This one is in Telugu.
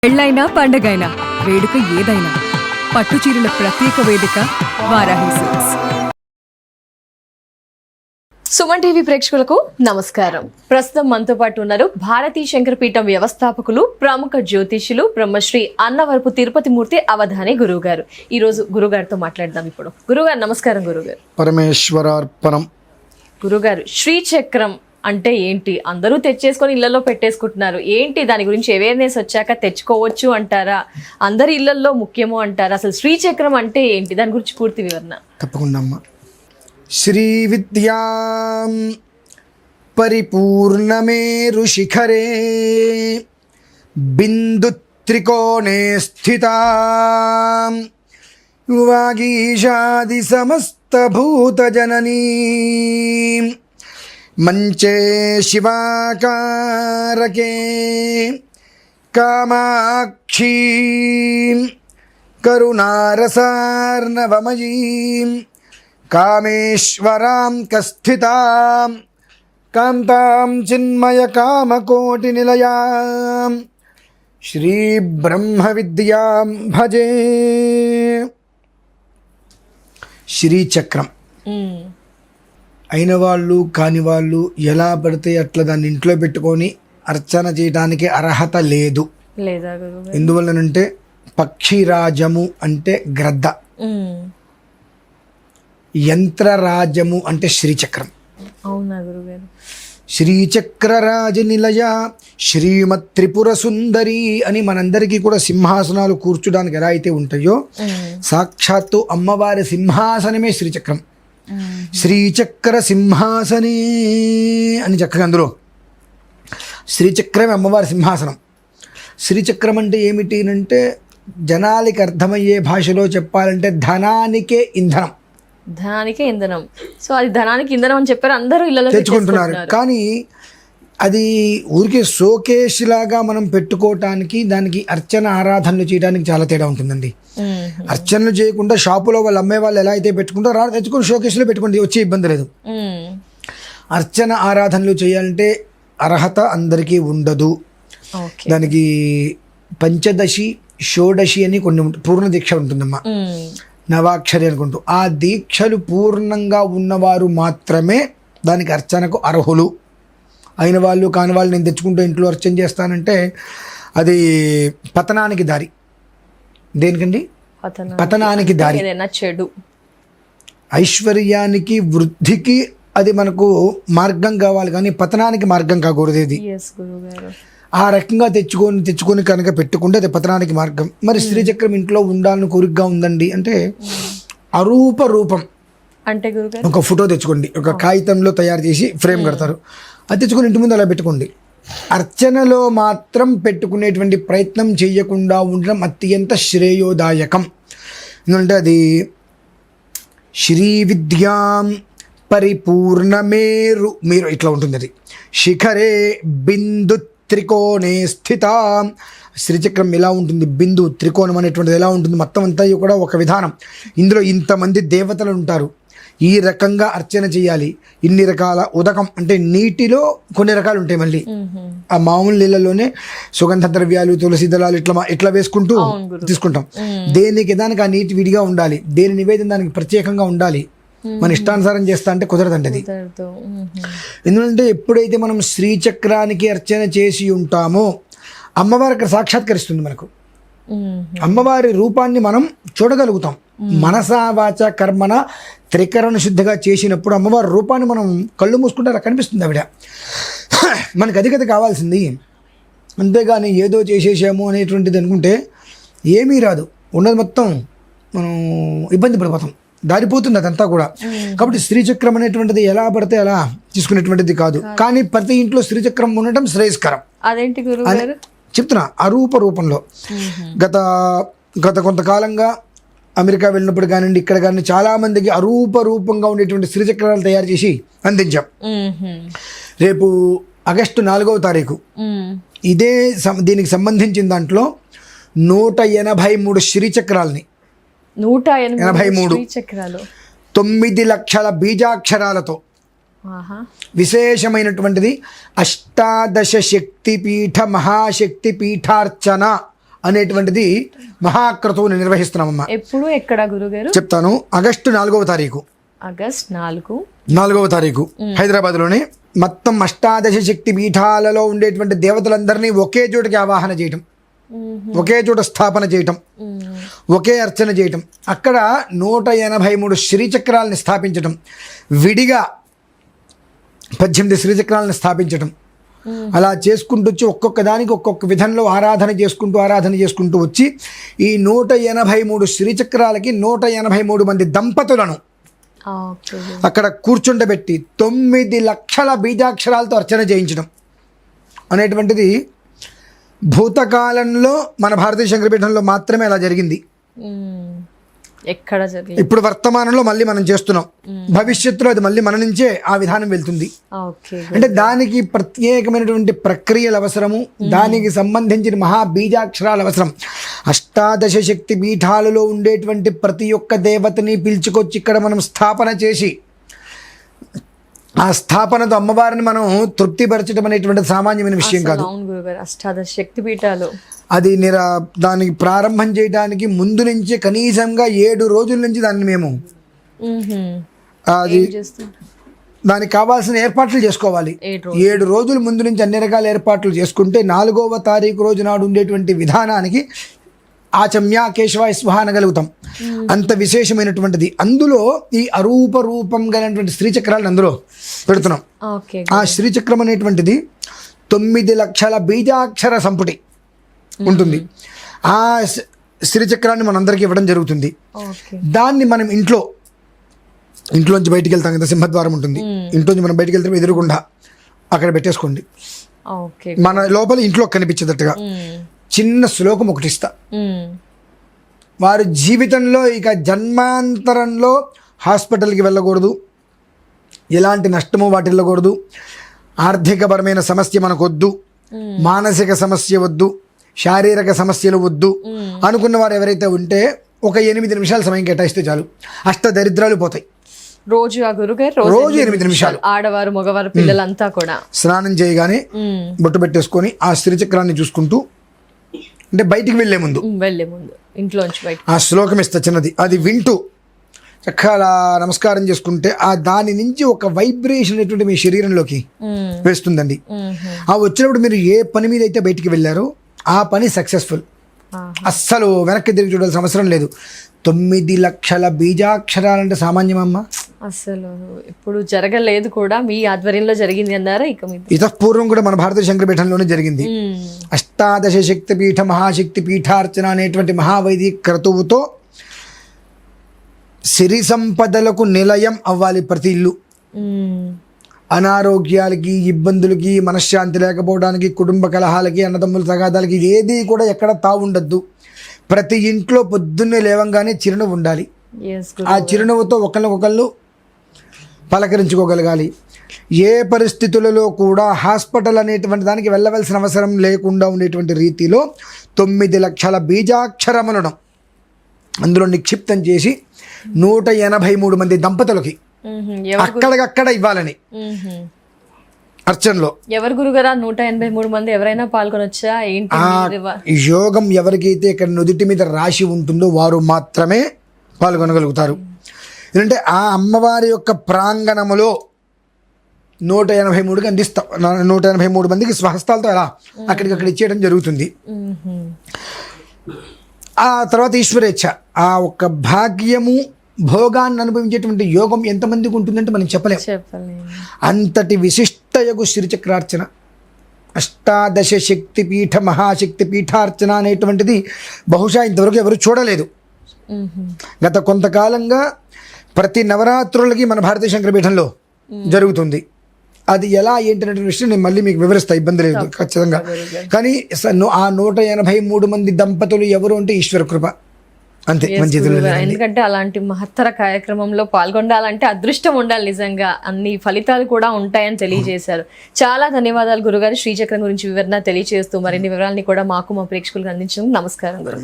పెళ్ళైనా పండగైనా వేడుక ఏదైనా పట్టుచీరల ప్రత్యేక వేదిక వారాహి సిల్క్స్. సుమన్ టీవీ ప్రేక్షకులకు నమస్కారం. ప్రస్తుతం మనతో పాటు ఉన్నారు భారతీ శంకరపీఠం వ్యవస్థాపకులు, ప్రముఖ జ్యోతిష్యులు, బ్రహ్మశ్రీ అన్నవరపు తిరుపతి మూర్తి అవధాని గురువు గారు. ఈ రోజు గురుగారితో మాట్లాడదాం. ఇప్పుడు గురుగారు నమస్కారం. గురుగారు పరమేశ్వరార్పణం. గురుగారు, శ్రీచక్రం అంటే ఏంటి? అందరూ తెచ్చేసుకొని ఇళ్లలో పెట్టేసుకుంటున్నారు. ఏంటి దాని గురించి అవేర్నెస్ వచ్చాక తెచ్చుకోవచ్చు అంటారా? అందరి ఇళ్లలో ముఖ్యమో అంటారా? అసలు శ్రీచక్రం అంటే ఏంటి? దాని గురించి పూర్తి వివరణ. తప్పకుండా అమ్మ. శ్రీ విద్యాం పరిపూర్ణమేరు శిఖరే బిందు త్రికోణే స్థితాం వాగీషాది సమస్త భూత జననీ మంచే శివాకారకే కామాక్షీ కరుణారసార్ణవమయీం కామేశ్వరాం కస్థితాం కాంతాం చిన్మయ కామకోటి నిలయాం శ్రీ బ్రహ్మ విద్యాం భజే. శ్రీచక్రం అయిన వాళ్ళు కాని వాళ్ళు ఎలా పడితే అట్లా దాన్ని ఇంట్లో పెట్టుకొని అర్చన చేయడానికి అర్హత లేదు. ఎందువల్లనంటే పక్షిరాజము అంటే గ్రద్ద, యంత్రరాజము అంటే శ్రీచక్రం. అవునా గురుగారు? శ్రీచక్రరాజ నిలయ శ్రీమత్ త్రిపుర సుందరి అని మనందరికీ కూడా సింహాసనాలు కూర్చోడానికి ఎలా అయితే ఉంటాయో సాక్షాత్తు అమ్మవారి సింహాసనమే శ్రీచక్రం. శ్రీచక్ర సింహాసనే అని చక్కగా అందులో శ్రీచక్రమే అమ్మవారి సింహాసనం. శ్రీచక్రం అంటే ఏమిటి అంటే జనాలకి అర్థమయ్యే భాషలో చెప్పాలంటే ధనానికే ఇంధనం. ధనానికే ఇంధనం. సో అది ధనానికి ఇంధనం అని చెప్పారు, అందరూ ఇళ్ళలో తెచ్చుకుంటున్నారు. కానీ అది ఊరికే షోకేష్ లాగా మనం పెట్టుకోవటానికి దానికి అర్చన ఆరాధనలు చేయడానికి చాలా తేడా ఉంటుందండి. అర్చనలు చేయకుండా షాపులో వాళ్ళు అమ్మే వాళ్ళు ఎలా అయితే పెట్టుకుంటారో తెచ్చుకుని షోకేష్లో పెట్టుకుంటే వచ్చే ఇబ్బంది లేదు. అర్చన ఆరాధనలు చేయాలంటే అర్హత అందరికీ ఉండదు. దానికి పంచదశి షోడశి అని కొన్ని పూర్ణ దీక్ష ఉంటుందమ్మా, నవాక్షరి అనుకుంటూ. ఆ దీక్షలు పూర్ణంగా ఉన్నవారు మాత్రమే దానికి అర్చనకు అర్హులు. అయిన వాళ్ళు కాని వాళ్ళు నేను తెచ్చుకుంటూ ఇంట్లో అర్చన చేస్తానంటే అది పతనానికి దారి. దేనికండి? పతనానికి దారి. చెడు ఐశ్వర్యానికి వృద్ధికి అది మనకు మార్గం కావాలి, కానీ పతనానికి మార్గం కాకూడదు. ఇది ఆ రకంగా తెచ్చుకొని కనుక పెట్టుకుంటే అది పతనానికి మార్గం. మరి శ్రీచక్రం ఇంట్లో ఉండాలని కోరికగా ఉందండి అంటే అరూప రూపం అంటే ఒక ఫోటో తెచ్చుకోండి, ఒక కాగితంలో తయారు చేసి ఫ్రేమ్ కడతారు, అది తెచ్చుకొని ఇంటి ముందు అలా పెట్టుకోండి. అర్చనలో మాత్రం పెట్టుకునేటువంటి ప్రయత్నం చేయకుండా ఉండడం అత్యంత శ్రేయోదాయకం. ఎందుకంటే అది శ్రీ విద్యాం పరిపూర్ణమేరు మీరు ఇట్లా ఉంటుంది. అది శిఖరే బిందు త్రికోణే స్థిత. శ్రీచక్రం ఎలా ఉంటుంది, బిందు త్రికోణం అనేటువంటిది ఎలా ఉంటుంది, మొత్తం అంతా కూడా ఒక విధానం. ఇందులో ఇంతమంది దేవతలు ఉంటారు, ఈ రకంగా అర్చన చేయాలి. ఇన్ని రకాల ఉదకం అంటే నీటిలో కొన్ని రకాలు ఉంటాయి. మళ్ళీ ఆ మామూలు నీళ్ళలోనే సుగంధ ద్రవ్యాలు, తులసి దళాలు ఇట్లా వేసుకుంటూ తీసుకుంటాం. దేనికి దానికి ఆ నీటి విడిగా ఉండాలి, దేని నివేదన దానికి ప్రత్యేకంగా ఉండాలి. మన ఇష్టానుసారం చేస్తా అంటే కుదరదండి అది. ఎందుకంటే ఎప్పుడైతే మనం శ్రీచక్రానికి అర్చన చేసి ఉంటామో అమ్మవారి అక్కడ సాక్షాత్కరిస్తుంది. మనకు అమ్మవారి రూపాన్ని మనం చూడగలుగుతాం. మనసా వాచ కర్మన త్రికరణ శుద్ధిగా చేసినప్పుడు అమ్మవారి రూపాన్ని మనం కళ్ళు మూసుకుంటే అలా కనిపిస్తుంది ఆవిడ. మనకు అధికత కావాల్సింది, అంతేగాని ఏదో చేసేసాము అనేటువంటిది అనుకుంటే ఏమీ రాదు. ఉన్నది మొత్తం మనం ఇబ్బంది పడిపోతాం, దారిపోతుంది అదంతా కూడా. కాబట్టి శ్రీచక్రం అనేటువంటిది ఎలా పడితే అలా తీసుకునేటువంటిది కాదు. కానీ ప్రతి ఇంట్లో శ్రీచక్రం ఉండటం శ్రేయస్కరం. అదేంటి చెప్తున్నా, అరూప రూపంలో. గత కొంతకాలంగా అమెరికా వెళ్ళినప్పుడు కానివ్వండి, ఇక్కడ కానీ చాలా మందికి అరూప రూపంగా ఉండేటువంటి శ్రీచక్రాలు తయారు చేసి అందించాం. రేపు ఆగస్టు 4వ తారీఖు దీనికి సంబంధించిన దాంట్లో 183 శ్రీచక్రాలని 183 9 లక్షల బీజాక్షరాలతో విశేషమైనటువంటిది అష్టాదశ శక్తిపీఠ మహాశక్తి పీఠార్చన అనేటువంటిది మహాక్రతువుని నిర్వహిస్తున్నామమ్మా. ఎప్పుడు ఎక్కడ గురుగారు? చెప్తాను. ఆగస్టు 4వ తారీఖు, ఆగస్ట్ 4వ తారీఖు హైదరాబాద్లోనే మొత్తం అష్టాదశ శక్తి పీఠాలలో ఉండేటువంటి దేవతలందరినీ ఒకే చోటకి ఆవాహన చేయటం, ఒకే చోట స్థాపన చేయటం, ఒకే అర్చన చేయటం. అక్కడ 183 శ్రీచక్రాలని స్థాపించటం, విడిగా 18 శ్రీచక్రాలను స్థాపించటం. అలా చేసుకుంటూ వచ్చి ఒక్కొక్క దానికి ఒక్కొక్క విధంలో ఆరాధన చేసుకుంటూ వచ్చి ఈ 183 శ్రీచక్రాలకి 183 మంది దంపతులను అక్కడ కూర్చుండబెట్టి 9 లక్షల బీజాక్షరాలతో అర్చన చేయించడం అనేటువంటిది భూతకాలంలో మన భారతీయ శంకరపీఠంలో మాత్రమే అలా జరిగింది. ఎక్కడ జరిగింది? ఇప్పుడు వర్తమానంలో మళ్ళీ మనం చేస్తున్నాం. భవిష్యత్తులో అది మళ్ళీ మన నుంచే ఆ విధానం వెళ్తుంది. అంటే దానికి ప్రత్యేకమైనటువంటి ప్రక్రియలు అవసరము, దానికి సంబంధించిన మహాబీజాక్షరాలు అవసరం. అష్టాదశ శక్తి పీఠాలలో ఉండేటువంటి ప్రతి ఒక్క దేవతని పిలుచుకొచ్చి ఇక్కడ మనం స్థాపన చేసి ఆ స్థాపనతో అమ్మవారిని మనం తృప్తిపరచడం అనేటువంటి సామాన్యమైన విషయం కాదు. అష్టాదశ శక్తి పీఠాలు అది దానికి ప్రారంభం చేయడానికి ముందు నుంచే కనీసంగా 7 రోజుల నుంచి దాన్ని మేము అది దానికి కావాల్సిన ఏర్పాట్లు చేసుకోవాలి. 7 రోజుల ముందు నుంచి అన్ని రకాల ఏర్పాట్లు చేసుకుంటే 4వ తారీఖు రోజు నాడు ఉండేటువంటి విధానానికి ఆచమ్య కేశవ స్వహ అనగలుగుతాం. అంత విశేషమైనటువంటిది. అందులో ఈ అరూప రూపం గలటువంటి శ్రీచక్రాలను అందులో పెడుతున్నాం. ఆ శ్రీచక్రం అనేటువంటిది 9 లక్షల బీజాక్షర సంపుటి ఉంటుంది. ఆ శ్రీచక్రాన్ని మనందరికీ ఇవ్వడం జరుగుతుంది. దాన్ని మనం ఇంట్లోంచి బయటికి వెళ్తాం కదా, సింహద్వారం ఉంటుంది. ఇంట్లోంచి మనం బయటికి వెళ్తే ఎదురుగుండా అక్కడ పెట్టేసుకోండి. మన లోపల ఇంట్లో కనిపించేటట్టుగా చిన్న శ్లోకం ఒకటి ఇస్తా. వారు జీవితంలో ఇక జన్మాంతరంలో హాస్పిటల్కి వెళ్ళకూడదు, ఎలాంటి నష్టము వాటి వెళ్ళకూడదు, ఆర్థికపరమైన సమస్య మనకు వద్దు, మానసిక సమస్య వద్దు, శారీరక సమస్యలు వద్దు అనుకున్న వారు ఎవరైతే ఉంటే ఒక 8 నిమిషాలు సమయం కేటాయిస్తే చాలు, అష్ట దరిద్రాలు పోతాయి. రోజు ఆ గురుగారు రోజు 8 నిమిషాలు ఆడవారు మగవారు పిల్లలంతా కూడా స్నానం చేయగానే బొట్టు పెట్టేసుకొని ఆ శ్రీచక్రాన్ని చూసుకుంటూ, అంటే బయటికి వెళ్లే ముందు ఇంట్లోంచి బయట ఆ శ్లోకం ఇస్తా చిన్నది, అది వింటూ చక్కగా అలా నమస్కారం చేసుకుంటే ఆ దాని నుంచి ఒక వైబ్రేషన్ అనేటువంటి మీ శరీరంలోకి వేస్తుందండి. ఆ వచ్చినప్పుడు మీరు ఏ పని మీద అయితే బయటికి వెళ్ళారో ఆ పని సక్సెస్ఫుల్. అస్సలు వెనక్కి తిరిగి చూడాల్సిన అవసరం లేదు. 9 లక్షల బీజాక్షరాలంటే సామాన్యమమ్మా? అసలు ఇప్పుడు జరగలేదు కూడా, మీ ఆధ్వర్యంలో జరిగింది అన్నారా? ఇతపూర్వం కూడా మన భారతీయ శంకరపీఠంలోనే జరిగింది. అష్టాదశ శక్తి పీఠ మహాశక్తి పీఠార్చన అనేటువంటి మహావైదిక క్రతువుతో సిరి సంపదలకు నిలయం అవ్వాలి ప్రతి ఇల్లు. అనారోగ్యాలకి, ఇబ్బందులకి, మనశ్శాంతి లేకపోవడానికి, కుటుంబ కలహాలకి, అన్నదమ్ముల తగాదాలకి ఏది కూడా ఎక్కడ తావుండద్దు. ప్రతి ఇంట్లో పొద్దున్నే లేవంగానే చిరునవ్వు ఉండాలి. ఆ చిరునవ్వుతో ఒకళ్ళు పలకరించుకోగలగాలి. ఏ పరిస్థితులలో కూడా హాస్పిటల్ అనేటువంటి దానికి వెళ్ళవలసిన అవసరం లేకుండా ఉండేటువంటి రీతిలో 9 లక్షల బీజాక్షరములను అందులో నిక్షిప్తం చేసి 183 మంది దంపతులకి అక్కడికక్కడ ఇవ్వాలని అర్చనలో. ఎవరు గురుగారా 183 మంది ఎవరైనా పాల్గొనొచ్చా ఏంటి? యోగం ఎవరికైతే ఇక్కడ నుదుటి మీద రాశి ఉంటుందో వారు మాత్రమే పాల్గొనగలుగుతారు. ఎందుకంటే ఆ అమ్మవారి యొక్క ప్రాంగణములో 183కి అందిస్తాం. 183 మందికి స్వహస్తాలతో అలా అక్కడికక్కడ ఇచ్చేయడం జరుగుతుంది. ఆ తర్వాత ఈశ్వరేచ్ఛ, ఆ ఒక్క భాగ్యము భోగాన్ని అనుభవించేటువంటి యోగం ఎంతమందికి ఉంటుందంటే మనం చెప్పలేము. అంతటి విశిష్టయగు శ్రీచక్రార్చన, అష్టాదశ శక్తి పీఠ మహాశక్తి పీఠార్చన అనేటువంటిది బహుశా ఇంతవరకు ఎవరు చూడలేదు. గత కొంతకాలంగా ప్రతి నవరాత్రులకి మన భారతీయ శంకరపీఠంలో జరుగుతుంది. అది ఎలా ఏంటనే విషయం నేను మళ్ళీ మీకు వివరిస్తా, ఇబ్బంది లేదు ఖచ్చితంగా. కానీ ఆ 183 మంది దంపతులు ఎవరు అంటే ఈశ్వర కృప అంతే. ఎందుకంటే అలాంటి మహత్తర కార్యక్రమంలో పాల్గొనాలంటే అదృష్టం ఉండాలి. నిజంగా అన్ని ఫలితాలు కూడా ఉంటాయని తెలియజేశారు. చాలా ధన్యవాదాలు గురుగారు. శ్రీచక్రం గురించి వివరణ తెలియజేస్తూ మరిన్ని వివరాలని కూడా మాకు మా ప్రేక్షకులకు అందించడం. నమస్కారం గురు.